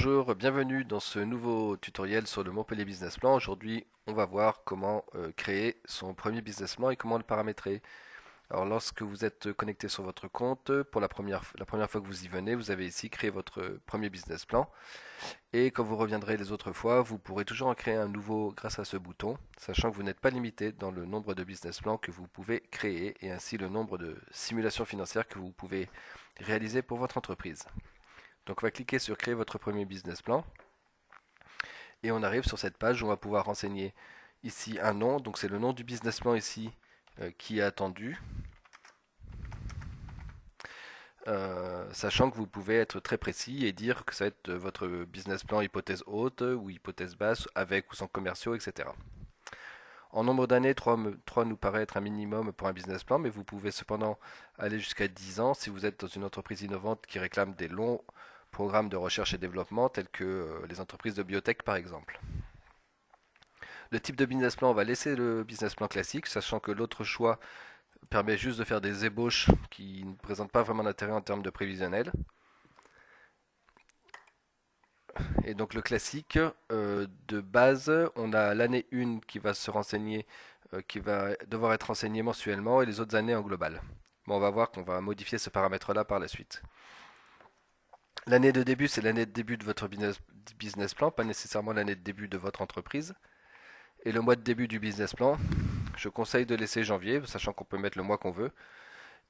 Bonjour, bienvenue dans ce nouveau tutoriel sur le Montpellier Business Plan. Aujourd'hui, on va voir comment créer son premier business plan et comment le paramétrer. Alors, lorsque vous êtes connecté sur votre compte, pour la première fois que vous y venez, vous avez ici créé votre premier business plan. Et quand vous reviendrez les autres fois, vous pourrez toujours en créer un nouveau grâce à ce bouton, sachant que vous n'êtes pas limité dans le nombre de business plans que vous pouvez créer et ainsi le nombre de simulations financières que vous pouvez réaliser pour votre entreprise. Donc on va cliquer sur créer votre premier business plan et on arrive sur cette page où on va pouvoir renseigner ici un nom, donc c'est le nom du business plan ici qui est attendu, sachant que vous pouvez être très précis et dire que ça va être votre business plan hypothèse haute ou hypothèse basse avec ou sans commerciaux, etc. En nombre d'années, 3 nous paraît être un minimum pour un business plan, mais vous pouvez cependant aller jusqu'à 10 ans si vous êtes dans une entreprise innovante qui réclame des longs programmes de recherche et développement tels que les entreprises de biotech par exemple. Le type de business plan, on va laisser le business plan classique, sachant que l'autre choix permet juste de faire des ébauches qui ne présentent pas vraiment d'intérêt en termes de prévisionnel. Et donc le classique, de base, on a l'année 1 qui va se renseigner, qui va devoir être renseignée mensuellement et les autres années en global. Bon, on va voir qu'on va modifier ce paramètre-là par la suite. L'année de début, c'est l'année de début de votre business plan, pas nécessairement l'année de début de votre entreprise. Et le mois de début du business plan, je conseille de laisser janvier, sachant qu'on peut mettre le mois qu'on veut.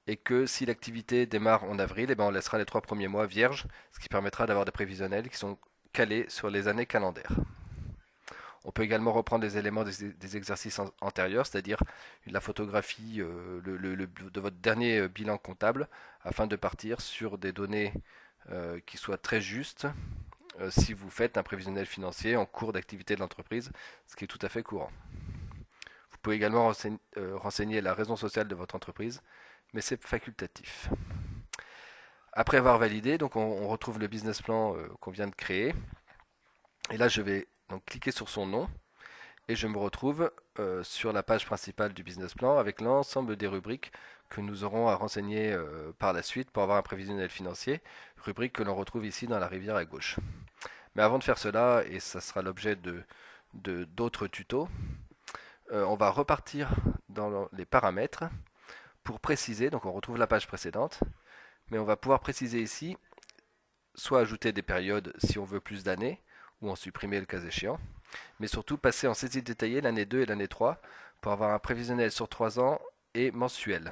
Et que si l'activité démarre en avril, eh ben on laissera les 3 premiers mois vierges, ce qui permettra d'avoir des prévisionnels qui sont calés sur les années calendaires. On peut également reprendre les éléments des exercices antérieurs, c'est-à-dire la photographie de votre dernier bilan comptable, afin de partir sur des données qui soient très justes si vous faites un prévisionnel financier en cours d'activité de l'entreprise, ce qui est tout à fait courant. Vous pouvez également renseigner la raison sociale de votre entreprise, mais c'est facultatif. Après avoir validé, donc on retrouve le business plan qu'on vient de créer. Et là, je vais donc cliquer sur son nom et je me retrouve sur la page principale du business plan avec l'ensemble des rubriques que nous aurons à renseigner par la suite pour avoir un prévisionnel financier, rubrique que l'on retrouve ici dans la rivière à gauche. Mais avant de faire cela, et ça sera l'objet d'autres tutos, on va repartir dans les paramètres pour préciser, donc on retrouve la page précédente, mais on va pouvoir préciser ici, soit ajouter des périodes si on veut plus d'années, ou en supprimer le cas échéant, mais surtout passer en saisie détaillée l'année 2 et l'année 3 pour avoir un prévisionnel sur 3 ans et mensuel.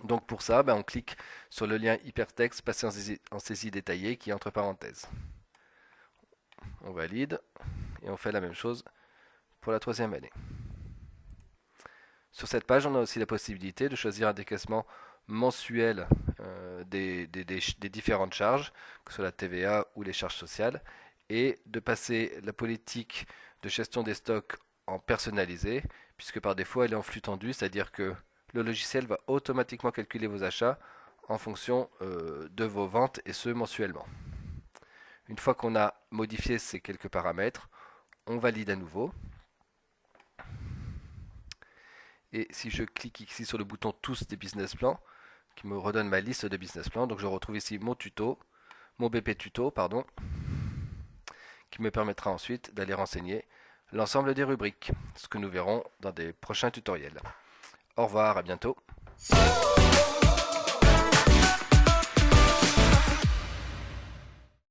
Donc pour ça, on clique sur le lien hypertexte passer en saisie détaillée qui est entre parenthèses. On valide et on fait la même chose pour la 3e année. Sur cette page, on a aussi la possibilité de choisir un décaissement mensuel des différentes charges, que ce soit la TVA ou les charges sociales, et de passer la politique de gestion des stocks en personnalisé, puisque par défaut elle est en flux tendu, c'est-à-dire que le logiciel va automatiquement calculer vos achats en fonction de vos ventes, et ce mensuellement. Une fois qu'on a modifié ces quelques paramètres, on valide à nouveau. Et si je clique ici sur le bouton tous des business plans, qui me redonne ma liste de business plans, donc je retrouve ici mon tuto, mon BP tuto, pardon, qui me permettra ensuite d'aller renseigner l'ensemble des rubriques, ce que nous verrons dans des prochains tutoriels. Au revoir, à bientôt.